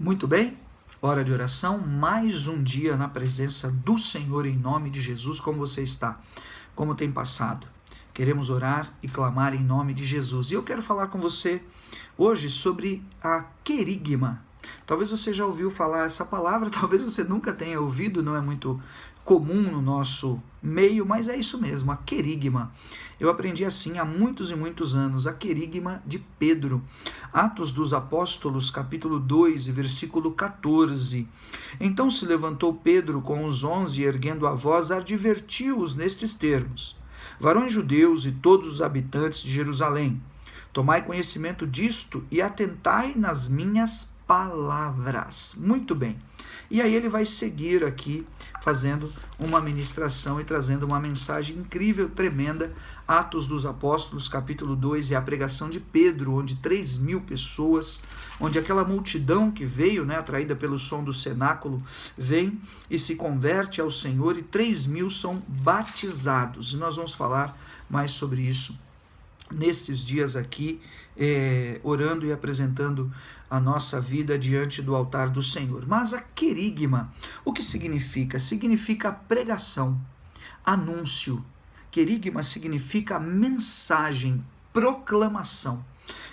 Muito bem, hora de oração, mais um dia na presença do Senhor em nome de Jesus. Como você está? Como tem passado? Queremos orar e clamar em nome de Jesus. E eu quero falar com você hoje sobre a querigma. Talvez você já ouviu falar essa palavra, talvez você nunca tenha ouvido, não é muito comum no nosso meio, mas é isso mesmo, a querigma. Eu aprendi assim há muitos e muitos anos, a querigma de Pedro. Atos dos Apóstolos, capítulo 2, versículo 14. Então se levantou Pedro com os 11, erguendo a voz, advertiu-os nestes termos: varões judeus e todos os habitantes de Jerusalém, tomai conhecimento disto e atentai nas minhas palavras. Muito bem. E aí ele vai seguir aqui fazendo uma ministração e trazendo uma mensagem incrível, tremenda. Atos dos Apóstolos, capítulo 2, é a pregação de Pedro, onde 3.000 pessoas, onde aquela multidão que veio, atraída pelo som do cenáculo, vem e se converte ao Senhor, e 3.000 são batizados. E nós vamos falar mais sobre isso nesses dias aqui, orando e apresentando a nossa vida diante do altar do Senhor. Mas a querigma, o que significa? Significa pregação, anúncio. Querigma significa mensagem, proclamação.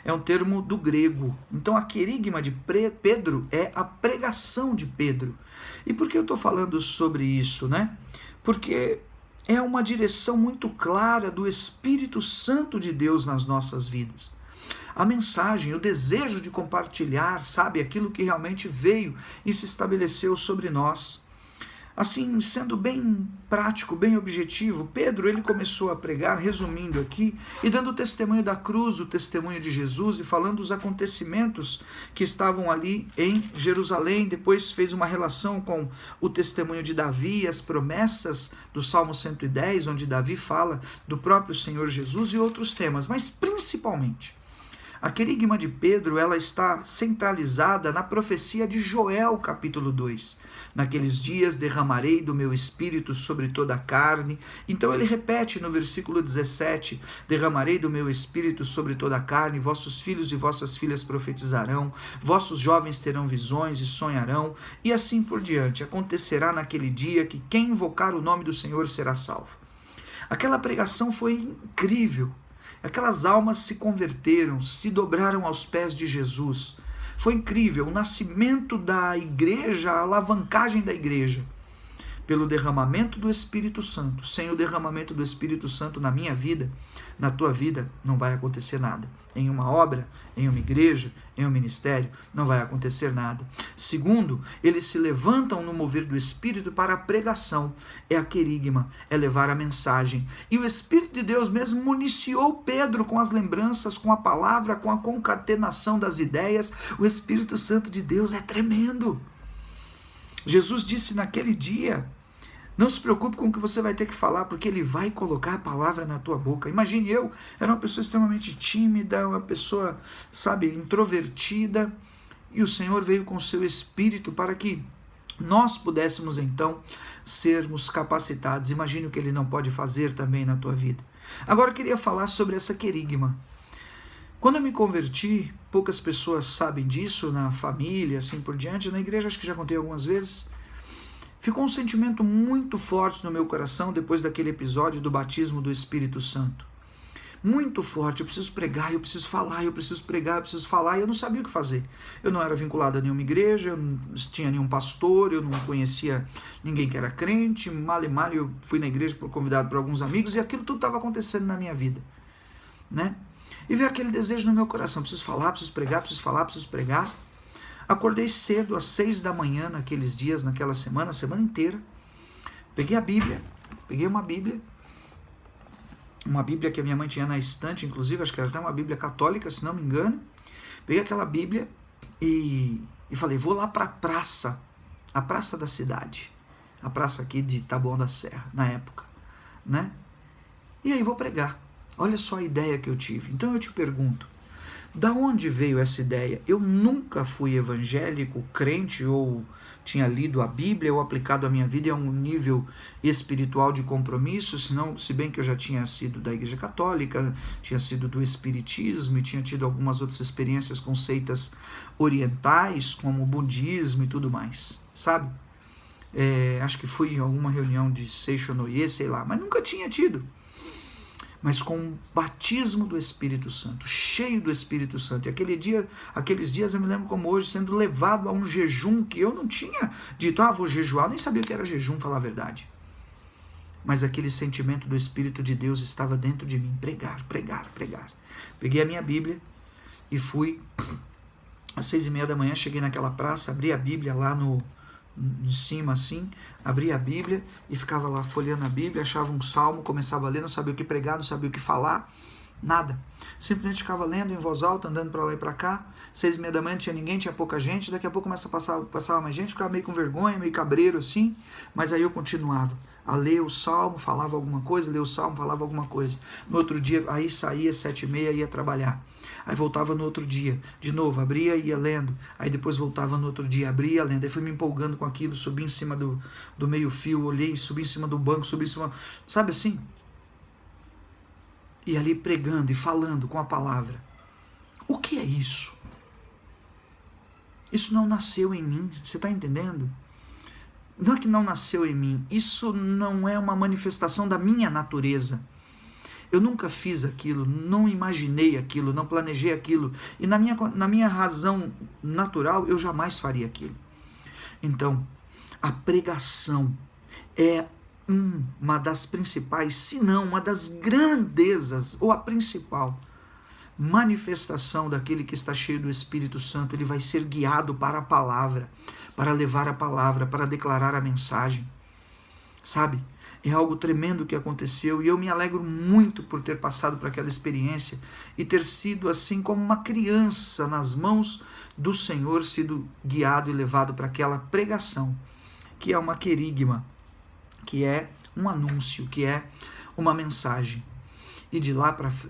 É um termo do grego. Então a querigma de Pedro é a pregação de Pedro. E por que eu estou falando sobre isso, Porque é uma direção muito clara do Espírito Santo de Deus nas nossas vidas. A mensagem, o desejo de compartilhar, aquilo que realmente veio e se estabeleceu sobre nós. Assim, sendo bem prático, bem objetivo, Pedro ele começou a pregar, resumindo aqui, e dando o testemunho da cruz, o testemunho de Jesus, e falando dos acontecimentos que estavam ali em Jerusalém. Depois fez uma relação com o testemunho de Davi, as promessas do Salmo 110, onde Davi fala do próprio Senhor Jesus, e outros temas, mas principalmente a querigma de Pedro, ela está centralizada na profecia de Joel, capítulo 2. Naqueles dias derramarei do meu espírito sobre toda a carne. Então ele repete no versículo 17, derramarei do meu espírito sobre toda a carne, vossos filhos e vossas filhas profetizarão, vossos jovens terão visões e sonharão, e assim por diante. Acontecerá naquele dia que quem invocar o nome do Senhor será salvo. Aquela pregação foi incrível. Aquelas almas se converteram, se dobraram aos pés de Jesus. Foi incrível o nascimento da igreja, a alavancagem da igreja, pelo derramamento do Espírito Santo. Sem o derramamento do Espírito Santo na minha vida, na tua vida, não vai acontecer nada. Em uma obra, em uma igreja, em um ministério, não vai acontecer nada. Segundo, eles se levantam no mover do Espírito para a pregação. É a querigma, é levar a mensagem. E o Espírito de Deus mesmo municiou Pedro com as lembranças, com a palavra, com a concatenação das ideias. O Espírito Santo de Deus é tremendo. Jesus disse naquele dia: não se preocupe com o que você vai ter que falar, porque ele vai colocar a palavra na tua boca. Imagine, eu era uma pessoa extremamente tímida, uma pessoa, introvertida, e o Senhor veio com o seu Espírito para que nós pudéssemos então sermos capacitados. Imagine o que ele não pode fazer também na tua vida. Agora eu queria falar sobre essa querigma. Quando eu me converti, poucas pessoas sabem disso, na família, assim por diante, na igreja acho que já contei algumas vezes. Ficou um sentimento muito forte no meu coração depois daquele episódio do batismo do Espírito Santo. Muito forte, eu preciso pregar, eu preciso falar, eu preciso pregar, eu preciso falar, e eu não sabia o que fazer. Eu não era vinculado a nenhuma igreja, eu não tinha nenhum pastor, eu não conhecia ninguém que era crente, mal e mal eu fui na igreja convidado por alguns amigos, e aquilo tudo estava acontecendo na minha vida, E veio aquele desejo no meu coração: preciso falar, preciso pregar, preciso falar, preciso pregar. Acordei cedo, às 6 da manhã, naqueles dias, naquela semana, a semana inteira. Peguei a Bíblia, uma Bíblia que a minha mãe tinha na estante, inclusive, acho que era até uma Bíblia católica, se não me engano. Peguei aquela Bíblia e falei: vou lá para a praça da cidade, a praça aqui de Taboão da Serra, na época, E aí vou pregar. Olha só a ideia que eu tive. Então eu te pergunto, da onde veio essa ideia? Eu nunca fui evangélico, crente ou tinha lido a Bíblia ou aplicado a minha vida a um nível espiritual de compromisso, senão, se bem que eu já tinha sido da Igreja Católica, tinha sido do Espiritismo e tinha tido algumas outras experiências com seitas orientais, como o budismo e tudo mais, sabe? Acho que fui em alguma reunião de Seishonoye, sei lá, mas nunca tinha tido. Mas com o batismo do Espírito Santo, cheio do Espírito Santo. E aqueles dias eu me lembro como hoje, sendo levado a um jejum que eu não tinha dito, vou jejuar, nem sabia o que era jejum, falar a verdade. Mas aquele sentimento do Espírito de Deus estava dentro de mim, pregar. Peguei a minha Bíblia e fui, às 6:30 da manhã, cheguei naquela praça, abri a Bíblia lá em cima assim, abria a Bíblia e ficava lá folheando a Bíblia, achava um salmo, começava a ler, não sabia o que pregar, não sabia o que falar, nada. Simplesmente ficava lendo em voz alta, andando para lá e para cá. 6:30 da manhã não tinha ninguém, tinha pouca gente, daqui a pouco passava mais gente, ficava meio com vergonha, meio cabreiro assim, mas aí eu continuava a ler o salmo, falava alguma coisa, ler o salmo, falava alguma coisa. No outro dia, aí saía 7:30, ia trabalhar. Aí voltava no outro dia, de novo, abria e ia lendo. Aí depois voltava no outro dia, abria e ia lendo. Aí fui me empolgando com aquilo, subi em cima do meio fio, olhei, subi em cima do banco, subi em cima... Sabe assim? E ali pregando e falando com a palavra. O que é isso? Isso não nasceu em mim, você está entendendo? Não é que não nasceu em mim, isso não é uma manifestação da minha natureza. Eu nunca fiz aquilo, não imaginei aquilo, não planejei aquilo. E na minha razão natural, eu jamais faria aquilo. Então, a pregação é uma das principais, se não uma das grandezas, ou a principal manifestação daquele que está cheio do Espírito Santo. Ele vai ser guiado para a palavra, para levar a palavra, para declarar a mensagem. Sabe? É algo tremendo que aconteceu e eu me alegro muito por ter passado por aquela experiência e ter sido assim como uma criança nas mãos do Senhor, sido guiado e levado para aquela pregação, que é uma querigma, que é um anúncio, que é uma mensagem. E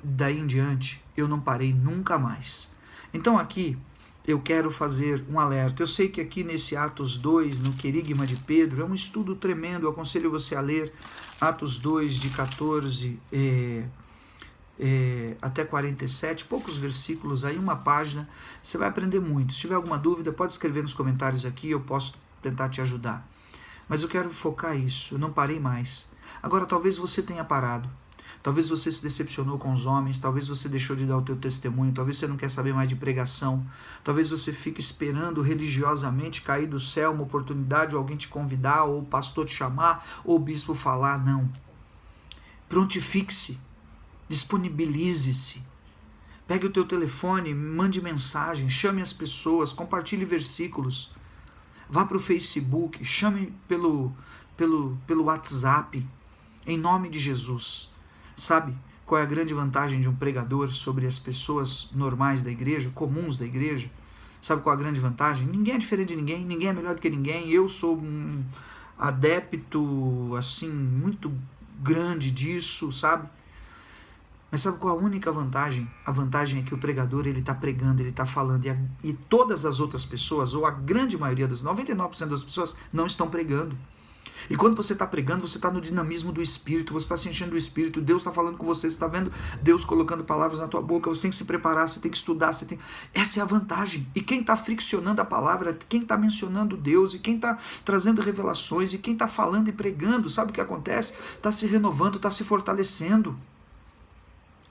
daí em diante, eu não parei nunca mais. Então aqui, eu quero fazer um alerta. Eu sei que aqui nesse Atos 2, no querigma de Pedro, é um estudo tremendo. Eu aconselho você a ler Atos 2, de 14 até 47, poucos versículos aí, uma página. Você vai aprender muito. Se tiver alguma dúvida, pode escrever nos comentários aqui, eu posso tentar te ajudar. Mas eu quero focar isso, eu não parei mais. Agora, talvez você tenha parado. Talvez você se decepcionou com os homens, talvez você deixou de dar o teu testemunho, talvez você não quer saber mais de pregação, talvez você fique esperando religiosamente cair do céu uma oportunidade, ou alguém te convidar, ou o pastor te chamar, ou o bispo falar. Não. Prontifique-se, disponibilize-se. Pegue o teu telefone, mande mensagem, chame as pessoas, compartilhe versículos. Vá para o Facebook, chame pelo WhatsApp, em nome de Jesus. Sabe qual é a grande vantagem de um pregador sobre as pessoas normais da igreja, comuns da igreja? Sabe qual é a grande vantagem? Ninguém é diferente de ninguém, ninguém é melhor do que ninguém. Eu sou um adepto, assim, muito grande disso, sabe? Mas sabe qual é a única vantagem? A vantagem é que o pregador, ele está pregando, ele está falando, e todas as outras pessoas, ou a grande maioria 99% das pessoas, não estão pregando. E quando você está pregando, você está no dinamismo do Espírito, você está se enchendo do Espírito, Deus está falando com você, você está vendo Deus colocando palavras na tua boca, você tem que se preparar, você tem que estudar, essa é a vantagem. E quem está friccionando a palavra, quem está mencionando Deus, e quem está trazendo revelações, e quem está falando e pregando, sabe o que acontece? Está se renovando, está se fortalecendo.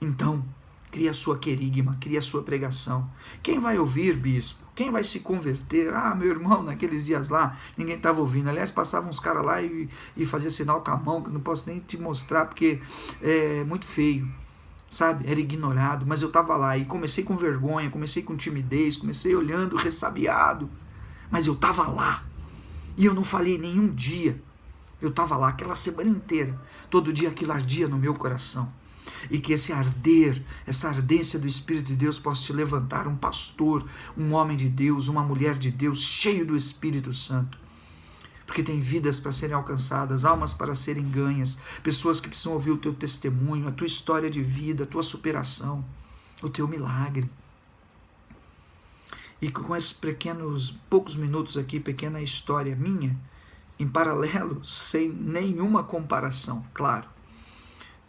Então, cria a sua querigma, cria a sua pregação. Quem vai ouvir, bispo? Quem vai se converter? Meu irmão, naqueles dias lá, ninguém estava ouvindo. Aliás, passavam uns caras lá e fazia sinal com a mão, que não posso nem te mostrar, porque é muito feio, sabe? Era ignorado, mas eu estava lá e comecei com vergonha, comecei com timidez, comecei olhando ressabiado, mas eu estava lá e eu não falhei nenhum dia. Eu estava lá aquela semana inteira, todo dia aquilo ardia no meu coração. E que esse arder, essa ardência do Espírito de Deus possa te levantar, um pastor, um homem de Deus, uma mulher de Deus, cheio do Espírito Santo. Porque tem vidas para serem alcançadas, almas para serem ganhas, pessoas que precisam ouvir o teu testemunho, a tua história de vida, a tua superação, o teu milagre. E com esses poucos minutos aqui, pequena história minha, em paralelo, sem nenhuma comparação, claro,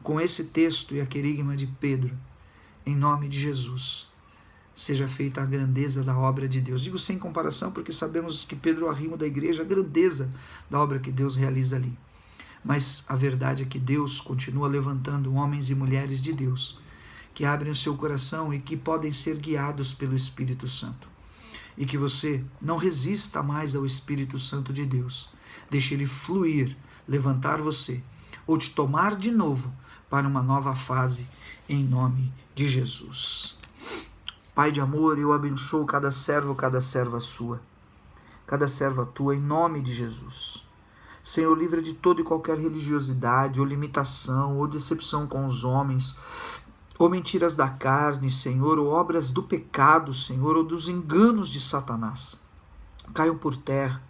com esse texto e a querigma de Pedro, em nome de Jesus, seja feita a grandeza da obra de Deus. Digo sem comparação porque sabemos que Pedro é o arrimo da igreja, a grandeza da obra que Deus realiza ali. Mas a verdade é que Deus continua levantando homens e mulheres de Deus, que abrem o seu coração e que podem ser guiados pelo Espírito Santo. E que você não resista mais ao Espírito Santo de Deus. Deixe ele fluir, levantar você, ou te tomar de novo para uma nova fase, em nome de Jesus. Pai de amor, eu abençoo cada servo, cada serva sua, cada serva tua, em nome de Jesus. Senhor, livra de toda e qualquer religiosidade, ou limitação, ou decepção com os homens, ou mentiras da carne, Senhor, ou obras do pecado, Senhor, ou dos enganos de Satanás. Caiam por terra,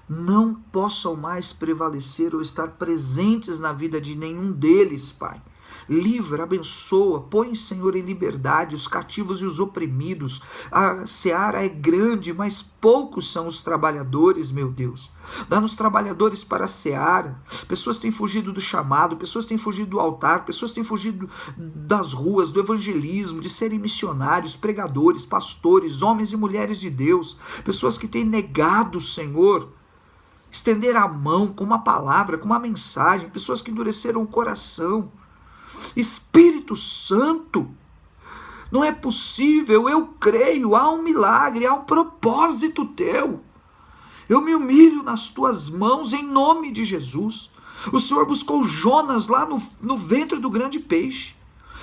não possam mais prevalecer ou estar presentes na vida de nenhum deles, Pai. Livra, abençoa, põe, Senhor, em liberdade os cativos e os oprimidos. A seara é grande, mas poucos são os trabalhadores, meu Deus. Dá-nos trabalhadores para a seara. Pessoas têm fugido do chamado, pessoas têm fugido do altar, pessoas têm fugido das ruas, do evangelismo, de serem missionários, pregadores, pastores, homens e mulheres de Deus. Pessoas que têm negado, Senhor, estender a mão com uma palavra, com uma mensagem. Pessoas que endureceram o coração. Espírito Santo, não é possível, eu creio, há um milagre, há um propósito teu. Eu me humilho nas tuas mãos em nome de Jesus. O Senhor buscou Jonas lá no ventre do grande peixe.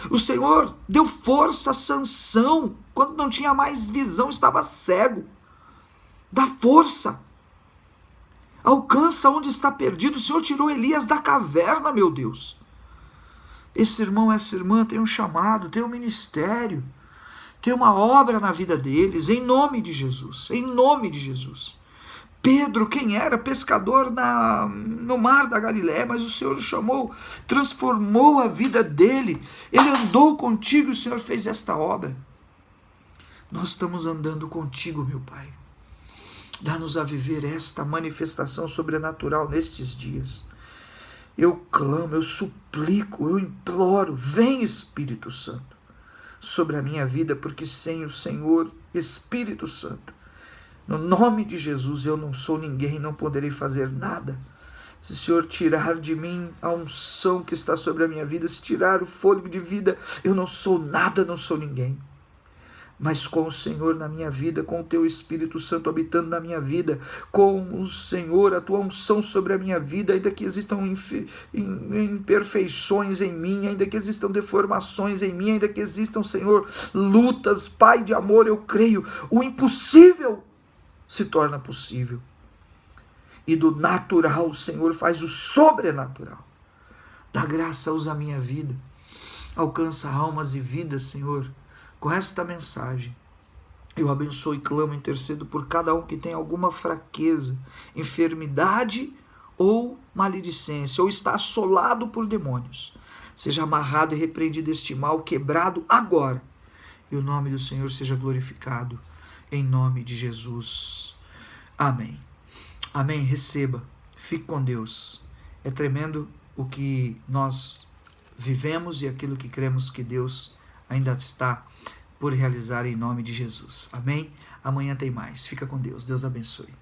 O Senhor deu força a Sansão quando não tinha mais visão, estava cego. Dá força. Alcança onde está perdido. O Senhor tirou Elias da caverna, meu Deus. Esse irmão, essa irmã tem um chamado, tem um ministério, tem uma obra na vida deles, em nome de Jesus, em nome de Jesus. Pedro, quem era? Pescador no mar da Galiléia, mas o Senhor o chamou, transformou a vida dele, ele andou contigo e o Senhor fez esta obra. Nós estamos andando contigo, meu Pai. Dá-nos a viver esta manifestação sobrenatural nestes dias. Eu clamo, eu suplico, eu imploro, vem Espírito Santo sobre a minha vida, porque sem o Senhor, Espírito Santo, no nome de Jesus, eu não sou ninguém, não poderei fazer nada. Se o Senhor tirar de mim a unção que está sobre a minha vida, se tirar o fôlego de vida, eu não sou nada, não sou ninguém. Mas com o Senhor na minha vida, com o teu Espírito Santo habitando na minha vida, com o Senhor, a tua unção sobre a minha vida, ainda que existam imperfeições em mim, ainda que existam deformações em mim, ainda que existam, Senhor, lutas, Pai de amor, eu creio, o impossível se torna possível. E do natural o Senhor faz o sobrenatural. Dá graça, usa a minha vida, alcança almas e vidas, Senhor. Com esta mensagem, eu abençoo e clamo, intercedo por cada um que tem alguma fraqueza, enfermidade ou maledicência, ou está assolado por demônios. Seja amarrado e repreendido este mal, quebrado agora. E o nome do Senhor seja glorificado, em nome de Jesus. Amém. Amém. Receba. Fique com Deus. É tremendo o que nós vivemos e aquilo que cremos que Deus ainda está por realizar em nome de Jesus. Amém? Amanhã tem mais. Fica com Deus. Deus abençoe.